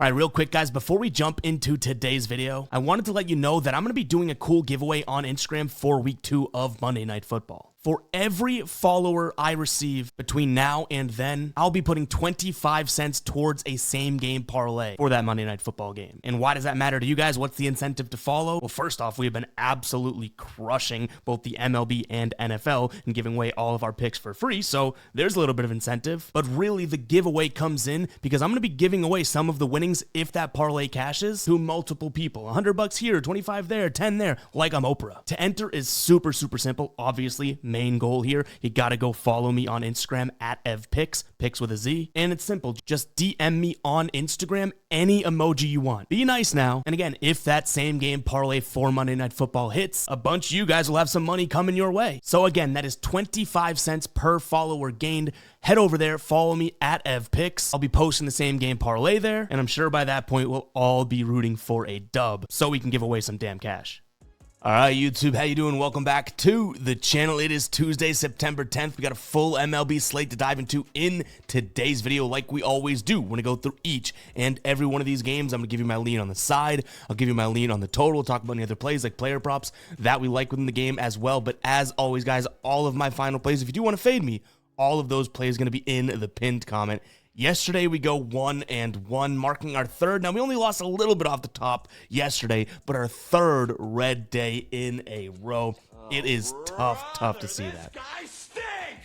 All right, real quick, guys, before we jump into today's video, I wanted to let you know that I'm going to be doing a cool giveaway on Instagram for week 2 of Monday Night Football. For every follower I receive between now and then, I'll be putting 25 cents towards a same game parlay for that Monday Night Football game. And why does that matter to you guys? What's the incentive to follow? Well, first off, we've been absolutely crushing both the MLB and NFL and giving away all of our picks for free, so there's a little bit of incentive. But really, the giveaway comes in because I'm going to be giving away some of the winnings if that parlay cashes to multiple people. $100 here, 25 there, 10 there, like I'm Oprah. To enter is super simple. Obviously, main goal here, you gotta go follow me on Instagram at MLBPicks, picks with a Z, and it's simple. Just DM me on Instagram any emoji you want. Be nice now. And again, if that same game parlay for Monday Night Football hits, a bunch of you guys will have some money coming your way. So again, that is 25 cents per follower gained. Head over there, follow me at MLBPicks. I'll be posting the same game parlay there, and I'm sure by that point we'll all be rooting for a dub so we can give away some damn cash. All right, YouTube, how you doing? Welcome back to the channel. It is Tuesday, September 10th. We got a full MLB slate to dive into in today's video like we always do. We're going to go through each and every one of these games. I'm going to give you my lean on the side. I'll give you my lean on the total. We'll talk about any other plays like player props that we like within the game as well. But as always, guys, all of my final plays, if you do want to fade me, all of those plays are going to be in the pinned comment. Yesterday, we go 1-1, marking our third. Now, we only lost a little bit off the top yesterday, but our third red day in a row. It is tough to see that.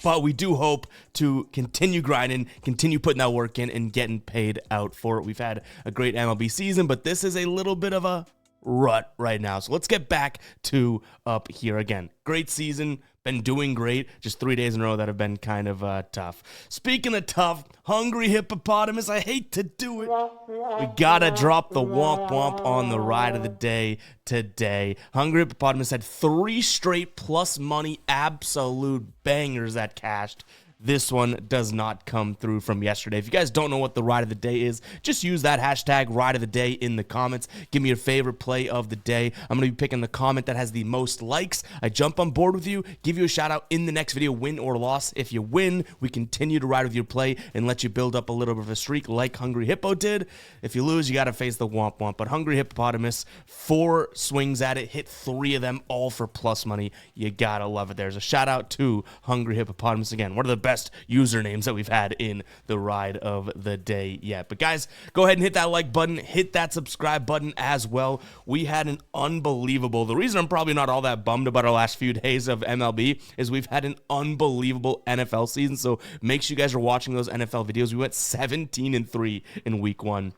But we do hope to continue grinding, continue putting that work in, and getting paid out for it. We've had a great MLB season, but this is a little bit of a rut right now. So let's get back to up here again. Great season. Been doing great. Just 3 days in a row that have been kind of tough. Speaking of tough, Hungry Hippopotamus, I hate to do it. We gotta drop the womp womp on the ride of the day today. Hungry Hippopotamus had 3 straight plus money absolute bangers that cashed. This one does not come through from yesterday. If you guys don't know what the ride of the day is, just use that hashtag ride of the day in the comments. Give me your favorite play of the day. I'm going to be picking the comment that has the most likes. I jump on board with you, give you a shout out in the next video, win or loss. If you win, we continue to ride with your play and let you build up a little bit of a streak like Hungry Hippo did. If you lose, you got to face the womp womp. But Hungry Hippopotamus, 4 swings at it, hit 3 of them, all for plus money. You got to love it. There's a shout out to Hungry Hippopotamus again. One of the best usernames that we've had in the ride of the day yet. But guys, go ahead and hit that like button, hit that subscribe button as well. We had an unbelievable, the reason I'm probably not all that bummed about our last few days of MLB is we've had an unbelievable NFL season. So make sure you guys are watching those NFL videos. We went 17-3 in week 1.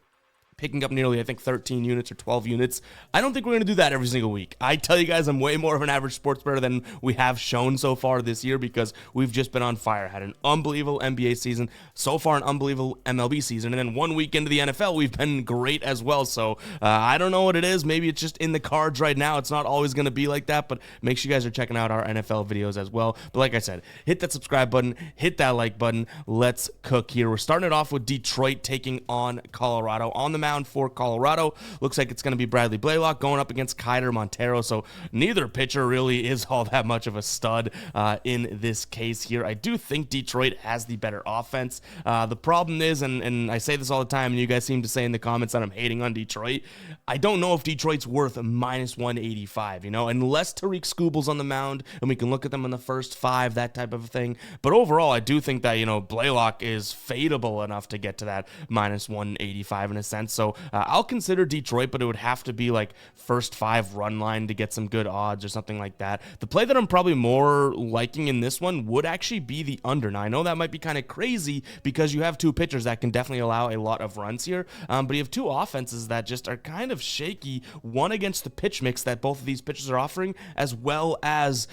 Picking up nearly, I think, 13 units or 12 units. I don't think we're going to do that every single week. I tell you guys, I'm way more of an average sports bettor than we have shown so far this year because we've just been on fire. Had an unbelievable NBA season, so far an unbelievable MLB season, and then 1 week into the NFL, we've been great as well. So I don't know what it is. Maybe it's just in the cards right now. It's not always going to be like that, but make sure you guys are checking out our NFL videos as well. But like I said, hit that subscribe button, hit that like button. Let's cook here. We're starting it off with Detroit taking on Colorado. On the mound for Colorado, looks like it's going to be Bradley Blaylock going up against Kyler Montero, so neither pitcher really is all that much of a stud in this case here. I do think Detroit has the better offense. The problem is, and I say this all the time, and you guys seem to say in the comments that I'm hating on Detroit, I don't know if Detroit's worth minus 185, unless Tariq Skubal's on the mound, and we can look at them in the first 5, that type of thing. But overall, I do think that, Blaylock is fadeable enough to get to that minus 185 in a sense. So I'll consider Detroit, but it would have to be like first 5 run line to get some good odds or something like that. The play that I'm probably more liking in this one would actually be the under. Now, I know that might be kind of crazy because you have 2 pitchers that can definitely allow a lot of runs here, but you have 2 offenses that just are kind of shaky, one against the pitch mix that both of these pitchers are offering, as well as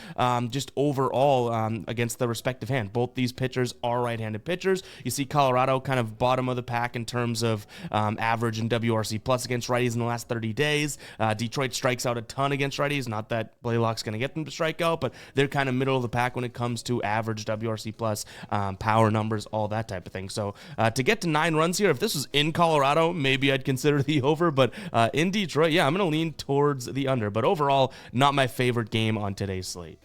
just overall against the respective hand. Both these pitchers are right-handed pitchers. You see Colorado kind of bottom of the pack in terms of average and WRC plus against righties in the last 30 days. Detroit strikes out a ton against righties. Not that Blaylock's going to get them to strike out, but they're kind of middle of the pack when it comes to average WRC plus, power numbers, all that type of thing. So to get to 9 runs here, if this was in Colorado, maybe I'd consider the over, but in Detroit, yeah, I'm going to lean towards the under. But overall, not my favorite game on today's slate.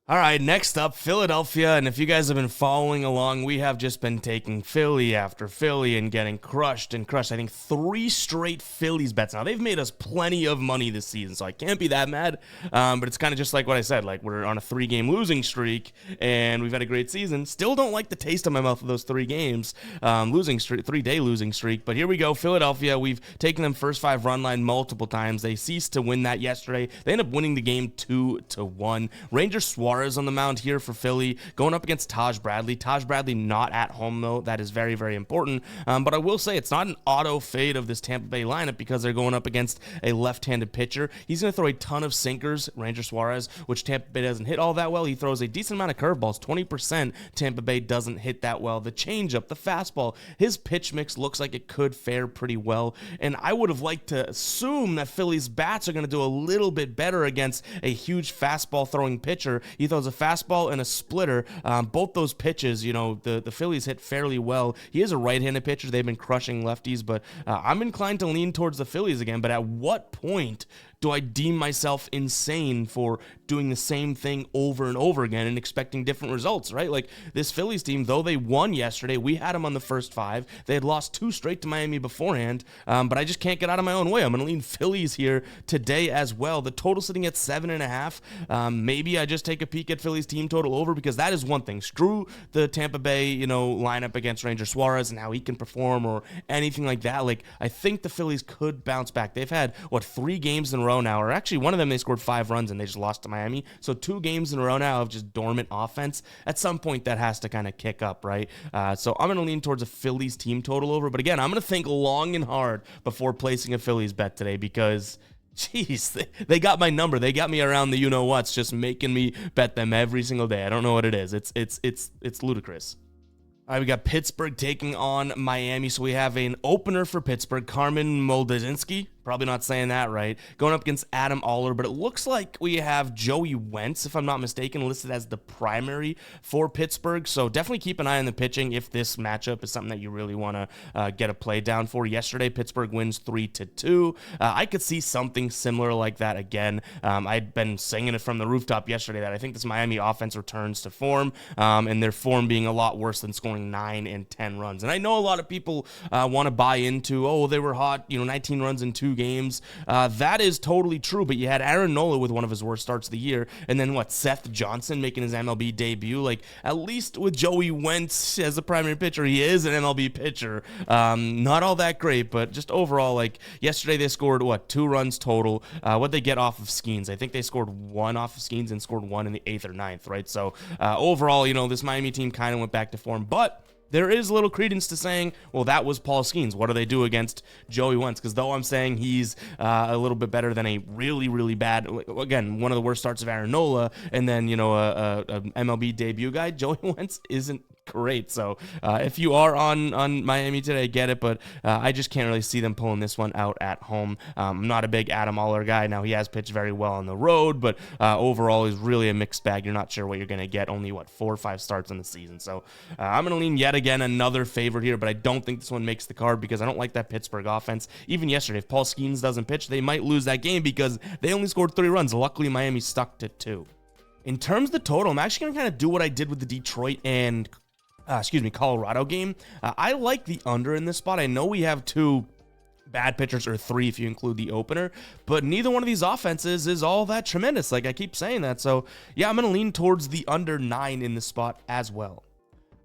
All right, next up, Philadelphia, and if you guys have been following along, we have just been taking Philly after Philly and getting crushed and crushed. I think 3 straight Phillies bets. Now, they've made us plenty of money this season, so I can't be that mad, but it's kind of just like what I said, like we're on a 3-game losing streak, and we've had a great season. Still don't like the taste in my mouth of those 3 games, 3-day losing streak, but here we go, Philadelphia. We've taken them first 5 run line multiple times. They ceased to win that yesterday. They end up winning the game 2-1. Ranger Suarez on the mound here for Philly, going up against Taj Bradley. Taj Bradley not at home, though. That is very, very important. But I will say it's not an auto fade of this Tampa Bay lineup because they're going up against a left-handed pitcher. He's going to throw a ton of sinkers, Ranger Suarez, which Tampa Bay doesn't hit all that well. He throws a decent amount of curveballs, 20%. Tampa Bay doesn't hit that well. The changeup, the fastball, his pitch mix looks like it could fare pretty well. And I would have liked to assume that Philly's bats are going to do a little bit better against a huge fastball throwing pitcher. He throws a fastball and a splitter. Both those pitches, you know, the Phillies hit fairly well. He is a right-handed pitcher. They've been crushing lefties, but I'm inclined to lean towards the Phillies again. But at what point do I deem myself insane for doing the same thing over and over again and expecting different results, right? Like this Phillies team, though they won yesterday, we had them on the first 5. They had lost 2 straight to Miami beforehand, but I just can't get out of my own way. I'm going to lean Phillies here today as well. The total sitting at 7.5. Maybe I just take a peek at Phillies team total over because that is one thing. Screw the Tampa Bay, lineup against Ranger Suarez and how he can perform or anything like that. Like I think the Phillies could bounce back. They've had 3 games in a row now, or actually one of them they scored 5 runs and they just lost to Miami. So 2 games in a row now of just dormant offense. At some point that has to kind of kick up, right? So I'm going to lean towards a Phillies team total over. But again, I'm going to think long and hard before placing a Phillies bet today because jeez, they got my number. They got me around the you-know-what's, just making me bet them every single day. I don't know what it is. It's ludicrous. All right, we got Pittsburgh taking on Miami. So we have an opener for Pittsburgh, Carmen Moldazinski. Probably not saying that right. Going up against Adam Oller, but it looks like we have Joey Wentz, if I'm not mistaken, listed as the primary for Pittsburgh. So definitely keep an eye on the pitching if this matchup is something that you really want to get a play down for. Yesterday, Pittsburgh wins 3-2. I could see something similar like that again. I'd been singing it from the rooftop yesterday that I think this Miami offense returns to form, and their form being a lot worse than scoring 9 and 10 runs. And I know a lot of people want to buy into, they were hot, 19 runs in 2 games. That is totally true, but you had Aaron Nola with one of his worst starts of the year, and then Seth Johnson making his MLB debut. Like, at least with Joey Wentz as the primary pitcher, he is an MLB pitcher. Not all that great, but just overall, yesterday they scored, 2 runs total. What'd they get off of Skeens? I think they scored 1 off of Skeens and scored 1 in the 8th or 9th, right? So, overall, this Miami team kind of went back to form, but there is little credence to saying, well, that was Paul Skeens. What do they do against Joey Wentz? Because though I'm saying he's a little bit better than a really, really bad, again, one of the worst starts of Aaron Nola, and then, a MLB debut guy, Joey Wentz isn't great. So if you are on Miami today, get it, but I just can't really see them pulling this one out at home. I'm not a big Adam Oller guy. Now, he has pitched very well on the road, but overall, he's really a mixed bag. You're not sure what you're going to get. Only, 4 or 5 starts in the season. So I'm going to lean yet again another favorite here, but I don't think this one makes the card because I don't like that Pittsburgh offense. Even yesterday, if Paul Skeens doesn't pitch, they might lose that game because they only scored 3 runs. Luckily, Miami stuck to 2. In terms of the total, I'm actually going to kind of do what I did with the Detroit and Colorado game. I like the under in this spot. I know we have 2 bad pitchers, or 3 if you include the opener, but neither one of these offenses is all that tremendous. I keep saying that. So yeah, I'm going to lean towards the under 9 in this spot as well.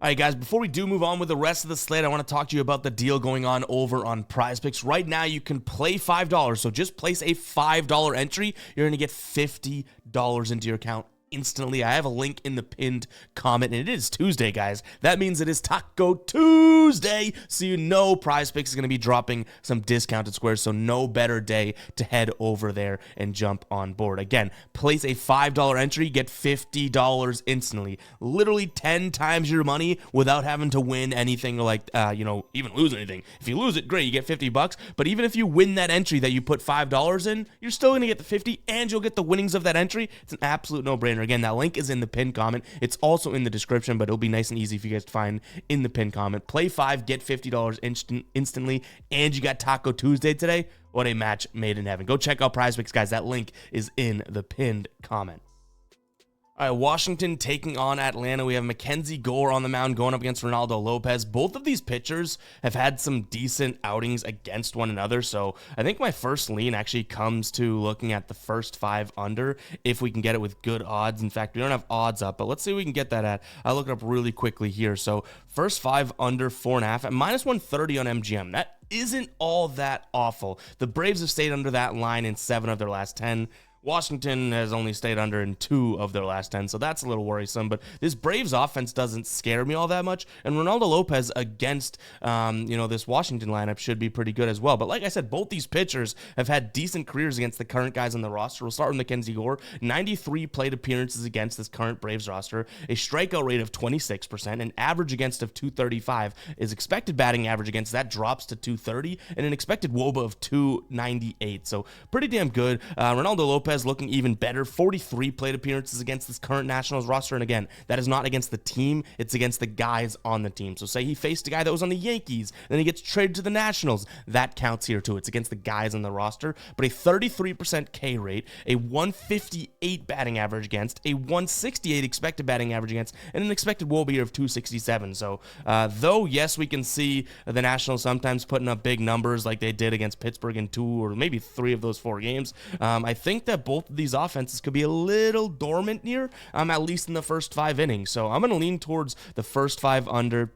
All right, guys, before we do move on with the rest of the slate, I want to talk to you about the deal going on over on Prize Picks. Right now, you can play $5. So just place a $5 entry. You're going to get $50 into your account instantly. I have a link in the pinned comment, and it is Tuesday, guys. That means it is Taco Tuesday, so Prize Picks is going to be dropping some discounted squares, so no better day to head over there and jump on board. Again, place a $5 entry, get $50 instantly. Literally 10 times your money without having to win anything even lose anything. If you lose it, great, you get $50, but even if you win that entry that you put $5 in, you're still going to get the 50 and you'll get the winnings of that entry. It's an absolute no-brainer. Again, that link is in the pinned comment. It's also in the description, but it'll be nice and easy for you guys to find in the pinned comment. Play 5, get $50 instantly, and you got Taco Tuesday today. What a match made in heaven. Go check out Prize Picks, guys. That link is in the pinned comment. All right, Washington taking on Atlanta. We have Mackenzie Gore on the mound going up against Ronaldo Lopez. Both of these pitchers have had some decent outings against one another, so I think my first lean actually comes to looking at the first 5 under if we can get it with good odds. In fact, we don't have odds up, but let's see what we can get that at. I'll look it up really quickly here. So first 5 under 4.5 at -130 on MGM. That isn't all that awful. The Braves have stayed under that line in 7 of their last 10. Washington has only stayed under in 2 of their last 10, so that's a little worrisome. But this Braves offense doesn't scare me all that much, and Ronaldo Lopez against this Washington lineup should be pretty good as well. But like I said, both these pitchers have had decent careers against the current guys on the roster. We'll start with Mackenzie Gore. 93 plate appearances against this current Braves roster, a strikeout rate of 26%, an average against of 235. His expected batting average against that drops to 230, and an expected WOBA of 298. So pretty damn good. Ronaldo Lopez looking even better. 43 plate appearances against this current Nationals roster. And again, that is not against the team. It's against the guys on the team. So say he faced a guy that was on the Yankees, then he gets traded to the Nationals. That counts here too. It's against the guys on the roster. But a 33% K rate, a 158 batting average against, a 168 expected batting average against, and an expected WOBA of 267. So though, yes, we can see the Nationals sometimes putting up big numbers like they did against Pittsburgh in 2 or maybe 3 of those 4 games. I think that both of these offenses could be a little dormant here, at least in the first 5 innings. So I'm going to lean towards the first 5 under.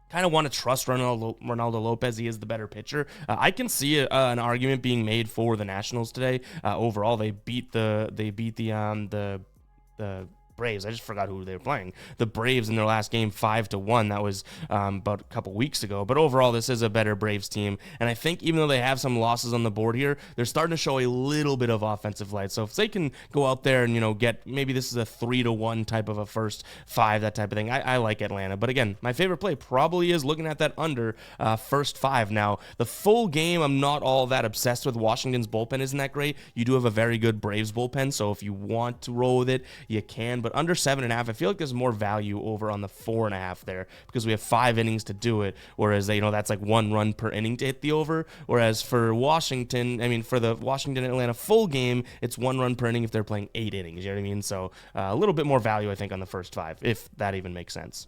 Kind of want to trust Ronaldo Lopez. He is the better pitcher. I can see an argument being made for the Nationals today. Overall, they beat the Braves. I just forgot who they were playing. The Braves in their last game 5-1. That was about a couple weeks ago. But overall, this is a better Braves team. And I think even though they have some losses on the board here, they're starting to show a little bit of offensive light. So if they can go out there and, get, maybe this is a 3-1 type of a first 5, that type of thing. I like Atlanta. But again, my favorite play probably is looking at that under first 5. Now, the full game, I'm not all that obsessed with. Washington's bullpen isn't that great. You do have a very good Braves bullpen. So if you want to roll with it, you can. But under 7.5, I feel like there's more value over on the 4.5 there because we have 5 innings to do it. Whereas, that's like 1 run per inning to hit the over. Whereas for for the Washington-Atlanta full game, it's 1 run per inning if they're playing 8 innings. You know what I mean? So a little bit more value, I think, on the first 5, if that even makes sense.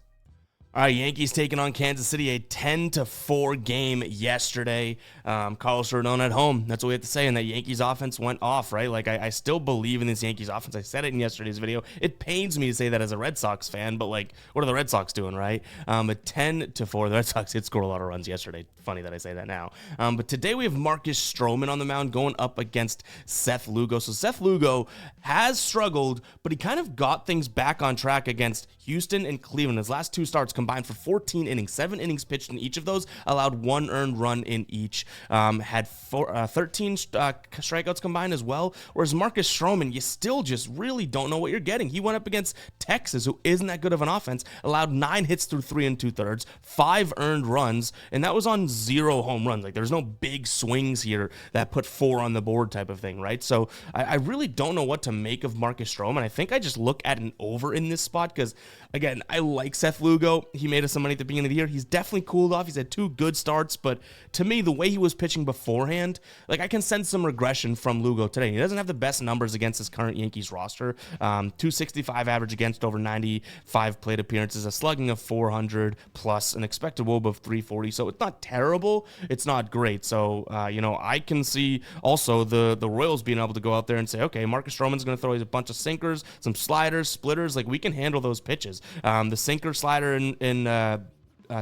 All right, Yankees taking on Kansas City, a 10-4 game yesterday. Carlos Rodon at home. That's what we have to say. And that Yankees offense went off, right? Like, I still believe in this Yankees offense. I said it in yesterday's video. It pains me to say that as a Red Sox fan, but, like, what are the Red Sox doing, right? But 10-4. The Red Sox did score a lot of runs yesterday. Funny that I say that now. But today we have Marcus Stroman on the mound going up against Seth Lugo. So Seth Lugo has struggled, but he kind of got things back on track against Houston and Cleveland. His last 2 starts combined for 14 innings, 7 innings pitched in each of those, allowed 1 earned run in each, had 13 strikeouts combined as well. Whereas Marcus Stroman, you still just really don't know what you're getting. He went up against Texas, who isn't that good of an offense, allowed 9 hits through 3 2/3, 5 earned runs, and that was on 0 home runs. Like, there's no big swings here that put 4 on the board type of thing, right? So I really don't know what to make of Marcus Stroman. I think I just look at an over in this spot because, again, I like Seth Lugo. He made us some money at the beginning of the year. He's definitely cooled off. He's had 2 good starts, but to me, the way he was pitching beforehand, like, I can sense some regression from Lugo today. He doesn't have the best numbers against his current Yankees roster. 265 average against over 95 plate appearances, a slugging of 400 plus, an expected WOBA of 340. So it's not terrible. It's not great. So, I can see also the Royals being able to go out there and say, okay, Marcus Stroman's going to throw a bunch of sinkers, some sliders, splitters. Like, we can handle those pitches. The sinker, slider, and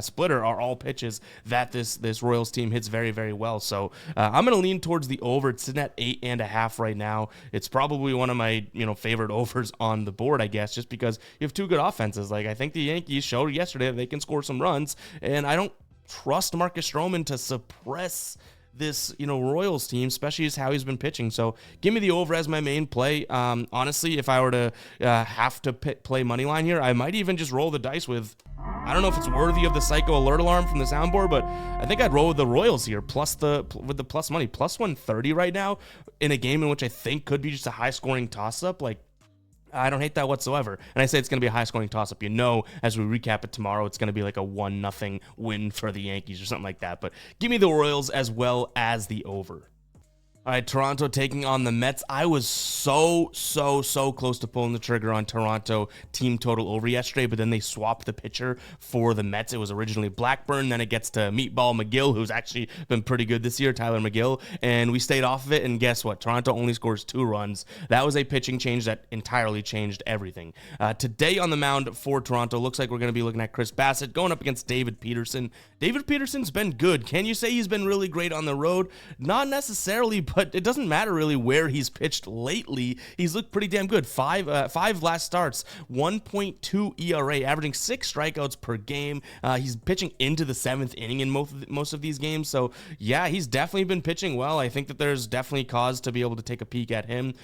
splitter are all pitches that this Royals team hits very, very well. So I'm going to lean towards the over. It's sitting at 8.5 right now. It's probably one of my favorite overs on the board, I guess, just because you have 2 good offenses. Like, I think the Yankees showed yesterday that they can score some runs, and I don't trust Marcus Stroman to suppress this Royals team, especially as how he's been pitching. So give me the over as my main play. Honestly, if I were to have to play money line here, I might even just roll the dice with, I don't know if it's worthy of the psycho alert alarm from the soundboard, but I think I'd roll with the Royals here with the plus money, plus 130 right now in a game in which I think could be just a high scoring toss up. Like, I don't hate that whatsoever. And I say it's going to be a high-scoring toss-up. As we recap it tomorrow, it's going to be like a 1-0 win for the Yankees or something like that. But give me the Royals as well as the over. All right, Toronto taking on the Mets. I was so close to pulling the trigger on Toronto team total over yesterday, but then they swapped the pitcher for the Mets. It was originally Blackburn, then it gets to Meatball McGill, who's actually been pretty good this year, Tyler McGill, and we stayed off of it, and guess what? Toronto only scores 2 runs. That was a pitching change that entirely changed everything. Today on the mound for Toronto, looks like we're going to be looking at Chris Bassett going up against David Peterson. David Peterson's been good. Can you say he's been really great on the road? Not necessarily, but it doesn't matter really where he's pitched lately. He's looked pretty damn good. Five last starts, 1.2 ERA, averaging 6 strikeouts per game. He's pitching into the 7th inning in most of these games. So yeah, he's definitely been pitching well. I think that there's definitely cause to be able to take a peek at him.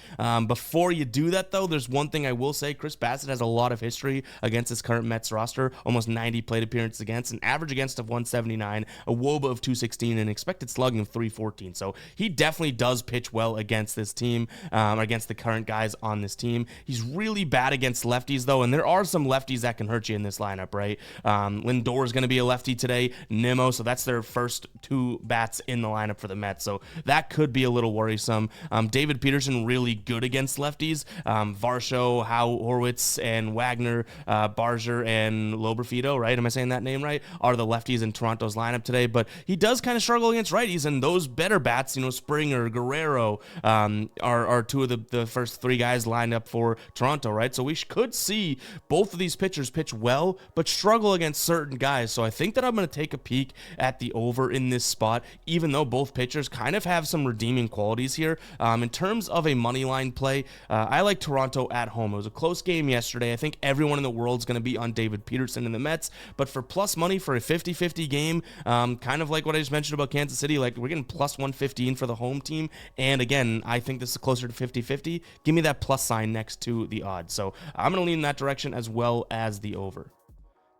Before you do that though, there's one thing I will say. Chris Bassett has a lot of history against his current Mets roster. Almost 90 plate appearances against, an average against of 179, a WOBA of 216, and expected slugging of 314. So he definitely does pitch well against this team, against the current guys on this team. He's really bad against lefties though, and there are some lefties that can hurt you in this lineup, right? Lindor is going to be a lefty today, Nimmo, so that's their first 2 bats in the lineup for the Mets, so that could be a little worrisome. David Peterson really good against lefties. Varsho, Howe, Horwitz, and Wagner, Barger, and Loberfido, right? Am I saying that name right? Are the lefties in Toronto's lineup today, but he does kind of struggle against righties, and those better bats, Springer, Guerrero, are 2 of the first 3 guys lined up for Toronto, right? So we could see both of these pitchers pitch well, but struggle against certain guys. So I think that I'm going to take a peek at the over in this spot, even though both pitchers kind of have some redeeming qualities here. In terms of a money line play, I like Toronto at home. It was a close game yesterday. I think everyone in the world's going to be on David Peterson and the Mets, but for plus money for a 50-50 game, kind of like what I just mentioned about Kansas City, like we're getting plus 115 for the home team, and again, I think this is closer to 50-50. Give me that plus sign next to the odds. So I'm going to lean in that direction as well as the over.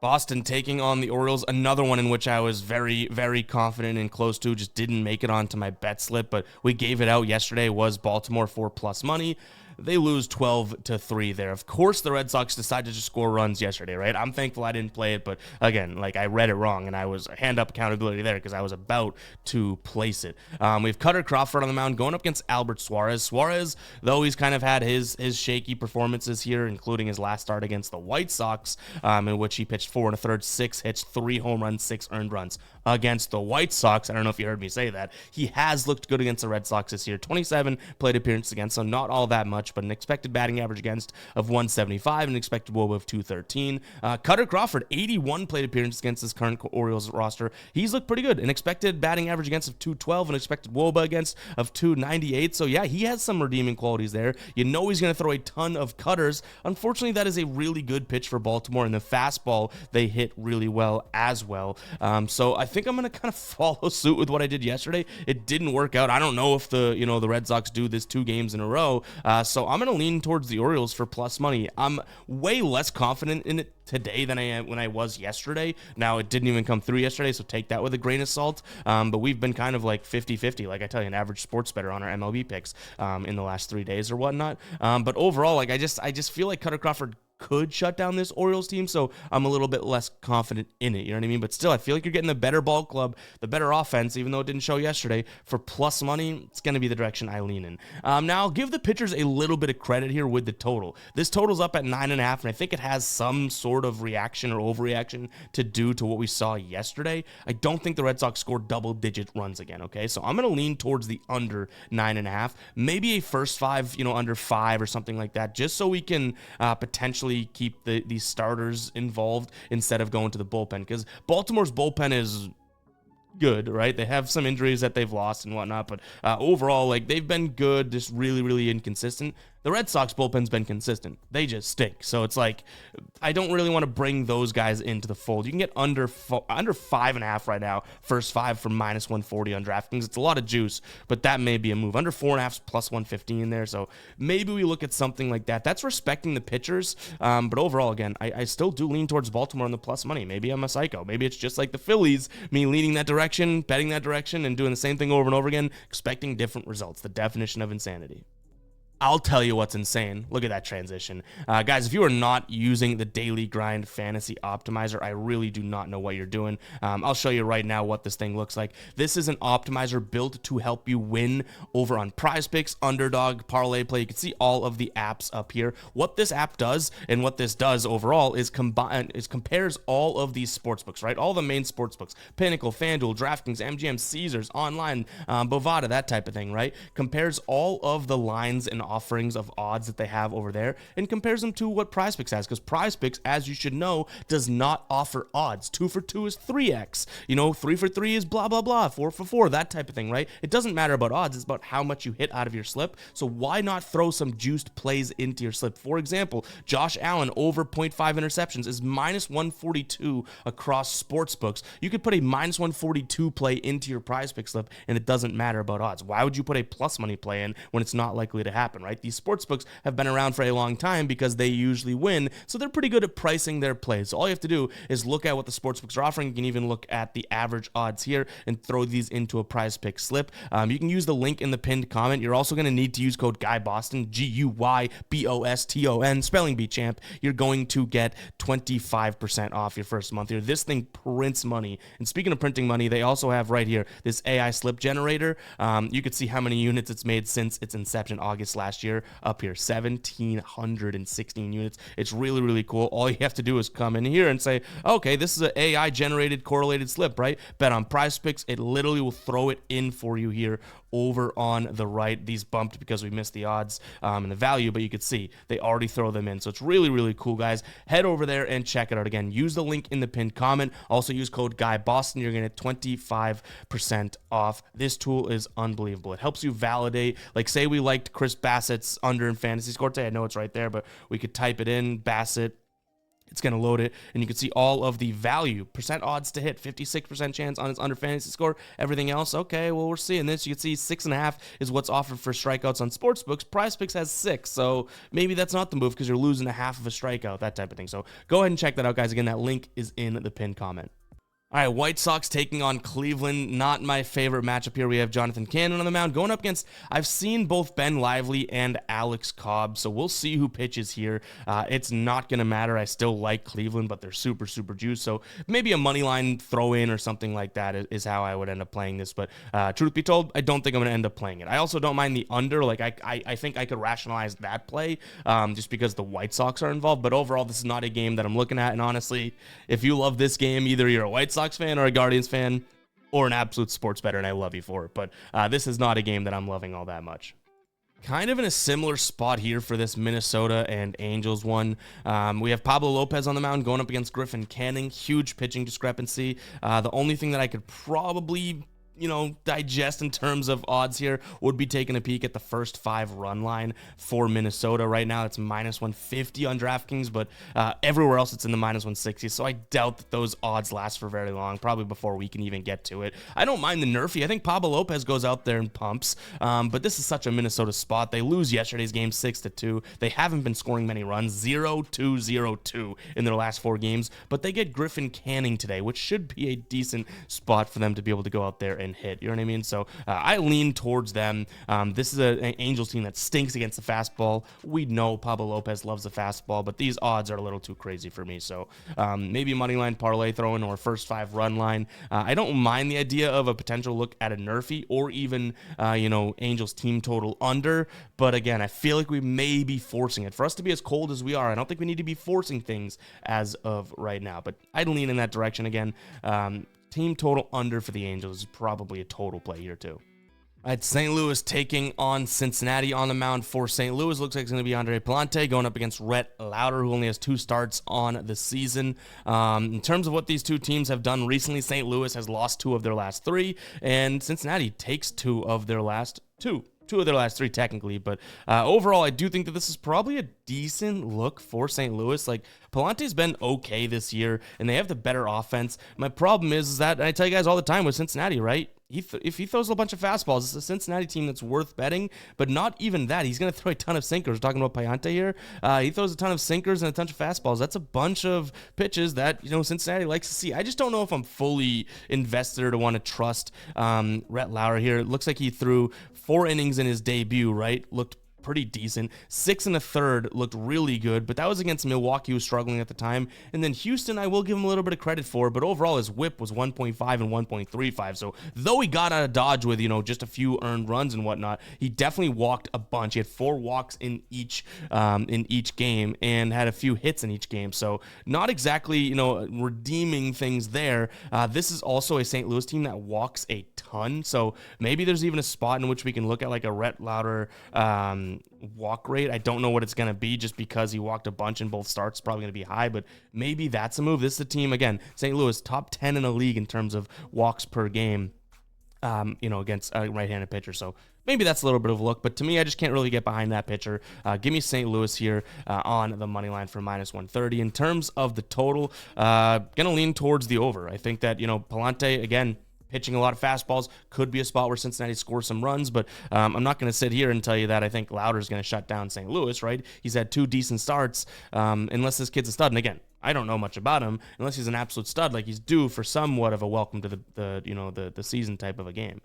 Boston taking on the Orioles, another one in which I was very confident and close to, just didn't make it onto my bet slip, but we gave it out yesterday, was Baltimore for plus money. They lose 12-3 there. Of course, the Red Sox decided to just score runs yesterday, right? I'm thankful I didn't play it, but again, like I read it wrong, and I was hand up accountability there because I was about to place it. We have Cutter Crawford on the mound going up against Albert Suarez. Suarez, though he's kind of had his shaky performances here, including his last start against the White Sox, in which he pitched 4 1/3, 6 hits, 3 home runs, 6 earned runs against the White Sox. I don't know if you heard me say that. He has looked good against the Red Sox this year. 27 plate appearances against, so not all that much, but an expected batting average against of 175 and an expected WOBA of 213. Cutter Crawford, 81 plate appearances against his current Orioles roster. He's looked pretty good. An expected batting average against of 212 and expected WOBA against of 298. So yeah, he has some redeeming qualities there. You know he's going to throw a ton of cutters. Unfortunately, that is a really good pitch for Baltimore, and the fastball they hit really well as well. So I think I'm going to kind of follow suit with what I did yesterday. It didn't work out. I don't know if the Red Sox do this 2 games in a row. So I'm going to lean towards the Orioles for plus money. I'm way less confident in it today than I am when I was yesterday. Now, it didn't even come through yesterday, so take that with a grain of salt. But we've been kind of like 50-50, like I tell you, an average sports better on our MLB picks in the last 3 days or whatnot. But overall, like I just feel like Cutter Crawford could shut down this Orioles team, so I'm a little bit less confident in it, you know what I mean? But still, I feel like you're getting the better ball club, the better offense, even though it didn't show yesterday. For plus money, it's going to be the direction I lean in. Now, I'll give the pitchers a little bit of credit here with the total. This total's up at 9.5, and I think it has some sort of reaction or overreaction to do to what we saw yesterday. I don't think the Red Sox scored double-digit runs again, okay? So I'm going to lean towards the under 9.5, maybe a first 5, under 5 or something like that, just so we can potentially keep these starters involved instead of going to the bullpen, because Baltimore's bullpen is good, right? They have some injuries that they've lost and whatnot, but overall, like, they've been good, just really inconsistent. The Red Sox bullpen's been consistent. They just stink. So it's like, I don't really want to bring those guys into the fold. You can get under 5.5 right now, first 5 from minus 140 on DraftKings. It's a lot of juice, but that may be a move. Under 4.5 plus 115 there. So maybe we look at something like that. That's respecting the pitchers. But overall, again, I still do lean towards Baltimore on the plus money. Maybe I'm a psycho. Maybe it's just like the Phillies, me leaning that direction, betting that direction, and doing the same thing over and over again, expecting different results. The definition of insanity. I'll tell you what's insane. Look at that transition. Guys, if you are not using the Daily Grind Fantasy Optimizer, I really do not know what you're doing. I'll show you right now what this thing looks like. This is an optimizer built to help you win over on Prize Picks, Underdog, Parlay Play. You can see all of the apps up here. What this app does and what this does overall is compares all of these sportsbooks, right? All the main sportsbooks, Pinnacle, FanDuel, DraftKings, MGM, Caesars, Online, Bovada, that type of thing, right? Compares all of the lines and offerings of odds that they have over there and compares them to what Prize Picks has, because Prize Picks, as you should know, does not offer odds. 2 for 2 is 3x, 3 for 3 is blah blah blah, 4 for 4, that type of thing, right? It doesn't matter about odds, it's about how much you hit out of your slip. So why not throw some juiced plays into your slip? For example, Josh Allen over 0.5 interceptions is minus 142 across sports books. You could put a minus 142 play into your Prize Pick slip and it doesn't matter about odds. Why would you put a plus money play in when it's not likely to happen, right? These sports books have been around for a long time because they usually win, so they're pretty good at pricing their plays. So all you have to do is look at what the sports books are offering. You can even look at the average odds here and throw these into a Prize Pick slip. You can use the link in the pinned comment. You're also going to need to use code GUYBOSTON, GUYBOSTON, spelling bee champ. You're going to get 25% off your first month here. This thing prints money. And speaking of printing money, they also have right here this AI slip generator. You could see how many units it's made since its inception August last year. Up here, 1,716 units. It's really, really cool. All you have to do is come in here and say, okay, this is an AI generated correlated slip, right? Bet on Prize Picks. It literally will throw it in for you here over on the right. These bumped because we missed the odds and the value, but you could see they already throw them in. So it's really, really cool, guys. Head over there and check it out. Again, use the link in the pinned comment. Also use code GUYBOSTON. You're going to get 25% off. This tool is unbelievable. It helps you validate, like say we liked Chris Bassett's under in fantasy score today. I know it's right there, but we could type it in, Bassett. It's going to load it, and you can see all of the value, percent odds to hit, 56% chance on its under fantasy score. Everything else, okay, well, we're seeing this. You can see 6.5 is what's offered for strikeouts on sportsbooks. Prize Picks has 6, so maybe that's not the move because you're losing a half of a strikeout, that type of thing. So go ahead and check that out, guys. Again, that link is in the pinned comment. All right, White Sox taking on Cleveland. Not my favorite matchup here. We have Jonathan Cannon on the mound going up against, I've seen both Ben Lively and Alex Cobb, so we'll see who pitches here. It's not going to matter. I still like Cleveland, but they're super, super juiced, so maybe a money line throw in or something like that is how I would end up playing this, but truth be told, I don't think I'm going to end up playing it. I also don't mind the under. Like, I think I could rationalize that play just because the White Sox are involved, but overall, this is not a game that I'm looking at, and honestly, if you love this game, either you're a White Sox fan or a Guardians fan or an absolute sports bettor, and I love you for it, but this is not a game that I'm loving all that much. Kind of in a similar spot here for this Minnesota and Angels one. We have Pablo Lopez on the mound going up against Griffin Canning. Huge pitching discrepancy. The only thing that I could probably digest in terms of odds here would be taking a peek at the first 5 run line for Minnesota. Right now it's minus 150 on DraftKings, but everywhere else it's in the minus 160, so I doubt that those odds last for very long, probably before we can even get to it. I don't mind the nerfy. I think Pablo Lopez goes out there and pumps, but this is such a Minnesota spot. They lose yesterday's game 6-2. They haven't been scoring many runs, 0-2-0-2 in their last 4 games, but they get Griffin Canning today, which should be a decent spot for them to be able to go out there and hit, you know what I mean? So I lean towards them. This is an Angels team that stinks against the fastball. We know Pablo Lopez loves the fastball, but these odds are a little too crazy for me. So maybe money line parlay throw-in or first 5 run line. I don't mind the idea of a potential look at a nerfy or even Angels team total under, but again, I feel like we may be forcing it. For us to be as cold as we are, I don't think we need to be forcing things as of right now, but I'd lean in that direction again. Team total under for the Angels is probably a total play here too. All right, St. Louis taking on Cincinnati. On the mound for St. Louis looks like it's going to be Andre Palante going up against Rhett Lauder, who only has 2 starts on the season. In terms of what these two teams have done recently, St. Louis has lost 2 of their last 3, and Cincinnati takes 2 of their last 2. 2 of their last 3 technically, but overall I do think that this is probably a decent look for St. Louis. Like, Palante's been okay this year and they have the better offense. My problem is that, and I tell you guys all the time with Cincinnati, right? If he throws a bunch of fastballs, it's a Cincinnati team that's worth betting, but not even that. He's going to throw a ton of sinkers. We're talking about Payante here. He throws a ton of sinkers and a ton of fastballs. That's a bunch of pitches that, Cincinnati likes to see. I just don't know if I'm fully invested or to want to trust Rhett Lauder here. It looks like he threw 4 innings in his debut, right? Looked pretty decent. 6 1/3 looked really good, but that was against Milwaukee, who was struggling at the time. And then Houston, I will give him a little bit of credit for, but overall his whip was 1.5 and 1.35. So though he got out of Dodge with, just a few earned runs and whatnot, he definitely walked a bunch. He had 4 walks in each game and had a few hits in each game. So not exactly, redeeming things there. This is also a St. Louis team that walks a ton. So maybe there's even a spot in which we can look at like a Rhett Lauder walk rate. I don't know what it's going to be just because he walked a bunch in both starts. It's probably going to be high, but maybe that's a move. This is a team, again, St. Louis, top 10 in the league in terms of walks per game, against a right-handed pitcher. So maybe that's a little bit of a look, but to me, I just can't really get behind that pitcher. Give me St. Louis here on the money line for -130. In terms of the total, going to lean towards the over. I think that, Palante, again, pitching a lot of fastballs, could be a spot where Cincinnati scores some runs, but I'm not going to sit here and tell you that I think Lauder's going to shut down St. Louis, right? He's had 2 decent starts, unless this kid's a stud. And again, I don't know much about him. Unless he's an absolute stud, like he's due for somewhat of a welcome to the season type of a game.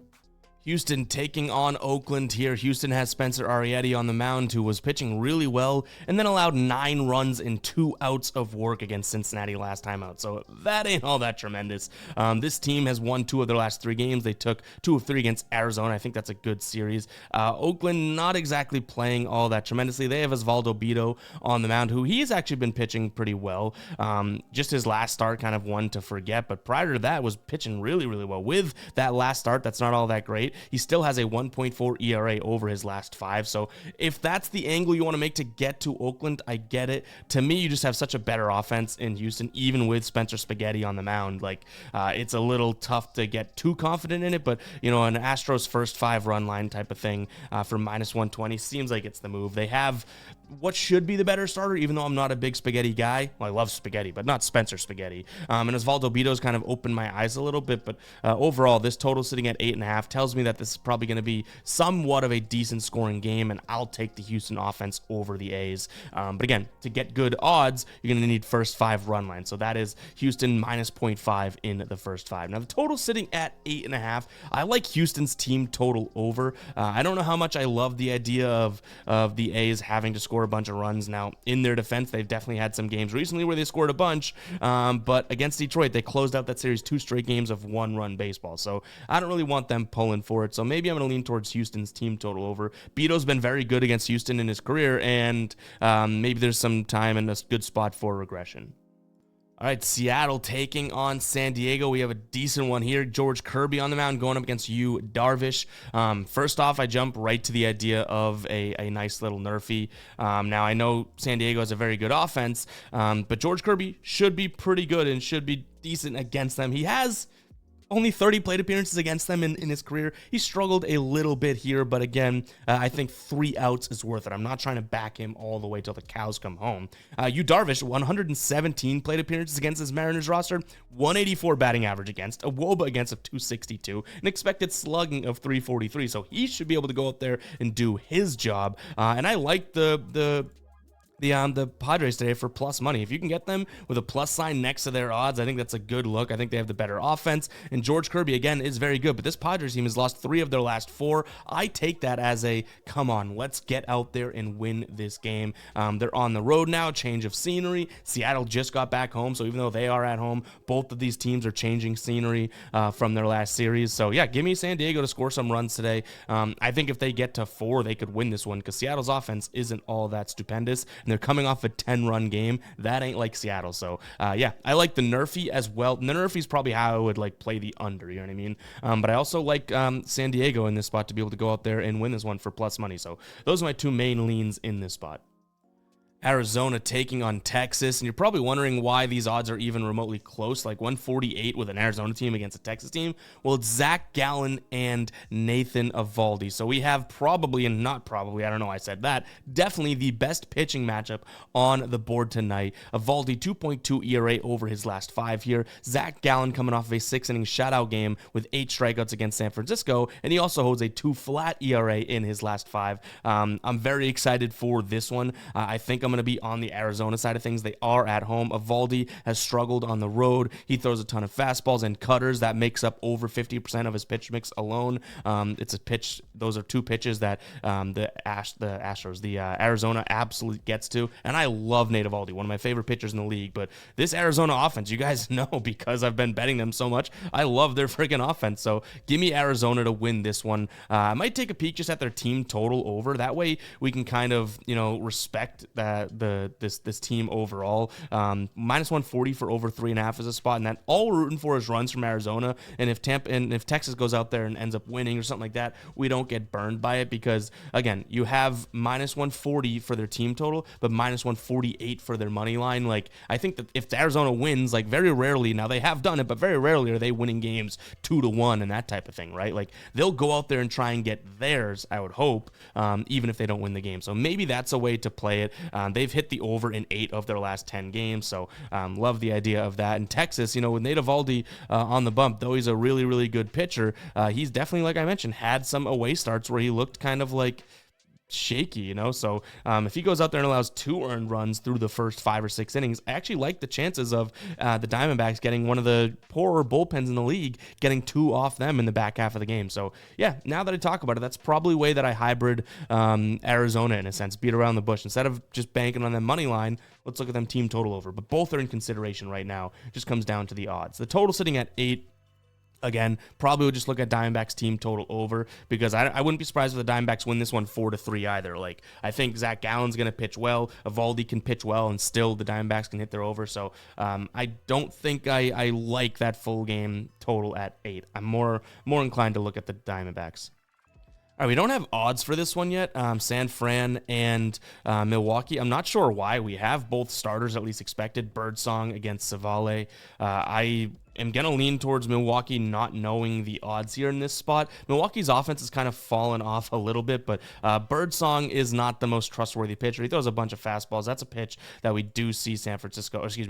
Houston taking on Oakland here. Houston has Spencer Arrieta on the mound, who was pitching really well and then allowed 9 runs in 2 outs of work against Cincinnati last time out. So that ain't all that tremendous. This team has won 2 of their last 3 games. They took 2 of 3 against Arizona. I think that's a good series. Oakland not exactly playing all that tremendously. They have Osvaldo Bido on the mound, who he's actually been pitching pretty well. Just his last start, kind of one to forget, but prior to that was pitching really, really well. With that last start, that's not all that great. He still has a 1.4 ERA over his last 5. So if that's the angle you want to make to get to Oakland, I get it. To me, you just have such a better offense in Houston, even with Spencer Spaghetti on the mound. Like, it's a little tough to get too confident in it, but, an Astros first 5 run line type of thing for -120 seems like it's the move. They have what should be the better starter, even though I'm not a big Spaghetti guy. Well, I love Spaghetti, but not Spencer Spaghetti. And Osvaldo Bido's kind of opened my eyes a little bit, but overall, this total sitting at 8.5 tells me that this is probably going to be somewhat of a decent scoring game, and I'll take the Houston offense over the A's. But again, to get good odds, you're going to need first 5 run line. So that is Houston -0.5 in the first 5. Now, the total sitting at 8.5. I like Houston's team total over. I don't know how much I love the idea of the A's having to score a bunch of runs. Now, in their defense, they've definitely had some games recently where they scored a bunch, but against Detroit, they closed out that series 2 straight games of 1-run baseball. So I don't really want them pulling for it. So maybe I'm going to lean towards Houston's team total over. Bito's been very good against Houston in his career, and maybe there's some time and a good spot for regression. All right, Seattle taking on San Diego. We have a decent one here. George Kirby on the mound going up against Yu Darvish. First off, I jump right to the idea of a nice little nerfy. Now, I know San Diego has a very good offense, but George Kirby should be pretty good and should be decent against them. He has only 30 plate appearances against them in his career. He struggled a little bit here, but again, I think 3 outs is worth it. I'm not trying to back him all the way till the cows come home. Yu Darvish, 117 plate appearances against his Mariners roster, 184 batting average against, a WOBA against of 262, an expected slugging of 343. So he should be able to go out there and do his job. And I like the Padres today for plus money. If you can get them with a plus sign next to their odds, I think that's a good look. I think they have the better offense, and George Kirby, again, is very good, but this Padres team has lost 3 of their last 4. I take that as a, come on, let's get out there and win this game. They're on the road now, change of scenery. Seattle just got back home, so even though they are at home, both of these teams are changing scenery from their last series. So yeah, give me San Diego to score some runs today. I think if they get to 4, they could win this one, because Seattle's offense isn't all that stupendous, and they're coming off a 10-run game. That ain't like Seattle. So yeah, I like the nerfy as well. The nerfy's probably how I would like play the under, you know what I mean? But I also like San Diego in this spot to be able to go out there and win this one for plus money. So those are my 2 main leans in this spot. Arizona taking on Texas, and you're probably wondering why these odds are even remotely close, like 148 with an Arizona team against a Texas team. Well, it's Zach Gallen and Nathan Eovaldi. So we have probably, and not probably, I don't know, I said that, definitely the best pitching matchup on the board tonight. Eovaldi, 2.2 ERA over his last 5 here. Zach Gallen coming off of a 6-inning shutout game with 8 strikeouts against San Francisco, and he also holds a 2 flat ERA in his last 5. I'm very excited for this one. I think I'm going to be on the Arizona side of things. They are at home. Eovaldi has struggled on the road. He throws a ton of fastballs and cutters. That makes up over 50% of his pitch mix alone. It's a pitch. Those are two pitches that the Arizona absolutely gets to. And I love Nate Eovaldi, one of my favorite pitchers in the league. But this Arizona offense, you guys know because I've been betting them so much, I love their freaking offense. So give me Arizona to win this one. I might take a peek just at their team total over. That way we can kind of, respect this team overall. Minus 140 for over 3.5 is a spot, and that all we're rooting for is runs from Arizona. And if Texas goes out there and ends up winning or something like that, we don't get burned by it because, again, you have minus 140 for their team total, but minus 148 for their money line. Like, I think that if Arizona wins, like, very rarely, now they have done it, but very rarely are they winning games 2-1 and that type of thing, right? Like, they'll go out there and try and get theirs, I would hope, even if they don't win the game. So maybe that's a way to play it. They've hit the over in 8 of their last 10 games, so love the idea of that. And Texas, with Nate Eovaldi on the bump, though he's a really, really good pitcher, he's definitely, like I mentioned, had some away starts where he looked kind of like shaky, so if he goes out there and allows 2 earned runs through the first 5 or 6 innings, I actually like the chances of the Diamondbacks getting one of the poorer bullpens in the league, getting 2 off them in the back half of the game. So yeah, now that I talk about it, that's probably a way that I hybrid Arizona in a sense, beat around the bush. Instead of just banking on them money line, let's look at them team total over. But both are in consideration right now. It just comes down to the odds. The total sitting at 8. Again, probably would just look at Diamondbacks team total over because I wouldn't be surprised if the Diamondbacks win this one 4-3 either. Like, I think Zach Gallen's going to pitch well. Eovaldi can pitch well, and still the Diamondbacks can hit their over. So I don't think I like that full game total at 8. I'm more inclined to look at the Diamondbacks. All right, we don't have odds for this one yet. San Fran and Milwaukee. I'm not sure why. We have both starters at least expected. Birdsong against Savale. I am going to lean towards Milwaukee, not knowing the odds here in this spot. Milwaukee's offense has kind of fallen off a little bit, but Birdsong is not the most trustworthy pitcher. He throws a bunch of fastballs. That's a pitch that we do see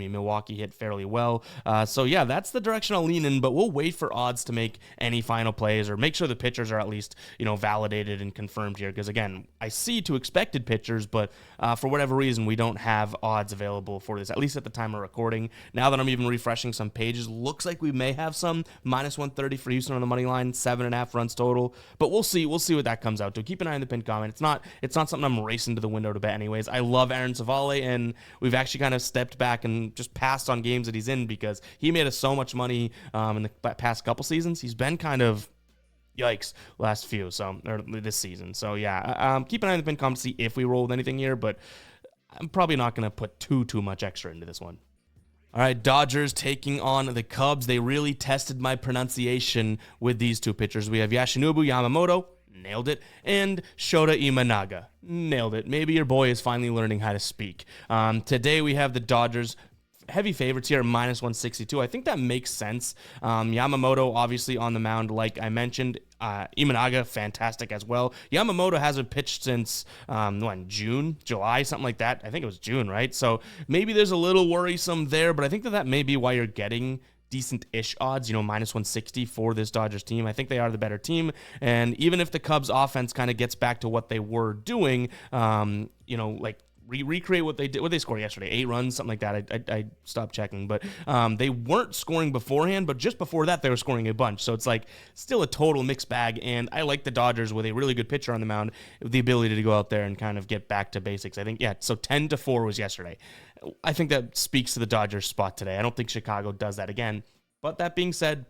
Milwaukee hit fairly well. So yeah, that's the direction I'll lean in, but we'll wait for odds to make any final plays or make sure the pitchers are at least, validated and confirmed here. Because again, I see 2 expected pitchers, but for whatever reason, we don't have odds available for this, at least at the time of recording. Now that I'm even refreshing some pages, looks like we may have some. Minus 130 for Houston on the money line, 7.5 runs total, but we'll see what that comes out to. Keep an eye on the pinned comment. It's not something I'm racing to the window to bet anyways. I love Aaron Savale, and we've actually kind of stepped back and just passed on games that he's in because he made us so much money in the past couple seasons. He's been kind of yikes last few, or this season. So yeah, keep an eye on the pinned comment to see if we roll with anything here, but I'm probably not going to put too much extra into this one. All right, Dodgers taking on the Cubs. They really tested my pronunciation with these 2 pitchers. We have Yoshinobu Yamamoto, nailed it, and Shota Imanaga, nailed it. Maybe your boy is finally learning how to speak. Today we have the Dodgers heavy favorites here, minus 162. I think that makes sense. Yamamoto, obviously, on the mound, like I mentioned. Imanaga, fantastic as well. Yamamoto hasn't pitched since, July, something like that. I think it was June, right? So maybe there's a little worrisome there, but I think that may be why you're getting decent-ish odds, minus 160 for this Dodgers team. I think they are the better team, and even if the Cubs offense kind of gets back to what they were doing, recreate what they did, what they scored yesterday, 8 runs, something like that. I stopped checking, but they weren't scoring beforehand, but just before that, they were scoring a bunch. So it's like still a total mixed bag, and I like the Dodgers with a really good pitcher on the mound, with the ability to go out there and kind of get back to basics. I think, so 10-4 was yesterday. I think that speaks to the Dodgers spot today. I don't think Chicago does that again. But that being said,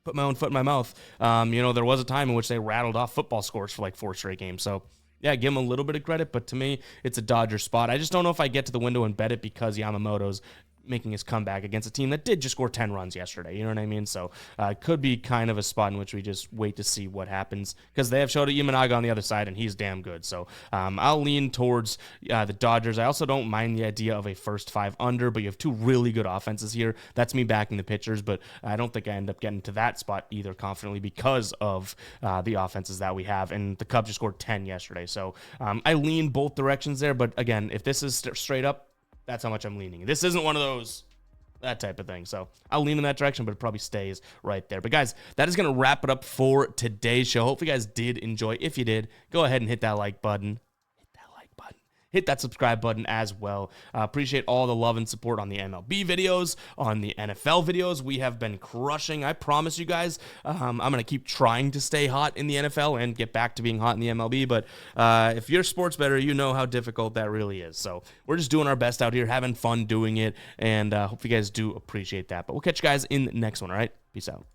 put my own foot in my mouth. There was a time in which they rattled off football scores for like 4 straight games. So yeah, give him a little bit of credit, but to me, it's a Dodger spot. I just don't know if I get to the window and bet it because Yamamoto's making his comeback against a team that did just score 10 runs yesterday. You know what I mean? So it could be kind of a spot in which we just wait to see what happens because they have Shota Imanaga on the other side, and he's damn good. So I'll lean towards the Dodgers. I also don't mind the idea of a first 5 under, but you have 2 really good offenses here. That's me backing the pitchers, but I don't think I end up getting to that spot either confidently because of the offenses that we have, and the Cubs just scored 10 yesterday. So I lean both directions there, but again, if this is straight up, that's how much I'm leaning. This isn't one of those, that type of thing. So I'll lean in that direction, but it probably stays right there. But guys, that is going to wrap it up for today's show. Hopefully you guys did enjoy. If you did, go ahead and hit that like button. hit that subscribe button as well. Appreciate all the love and support on the MLB videos, on the NFL videos. We have been crushing. I promise you guys, I'm going to keep trying to stay hot in the NFL and get back to being hot in the MLB. But if you're a sports bettor, you know how difficult that really is. So we're just doing our best out here, having fun doing it, and hope you guys do appreciate that. But we'll catch you guys in the next one, all right? Peace out.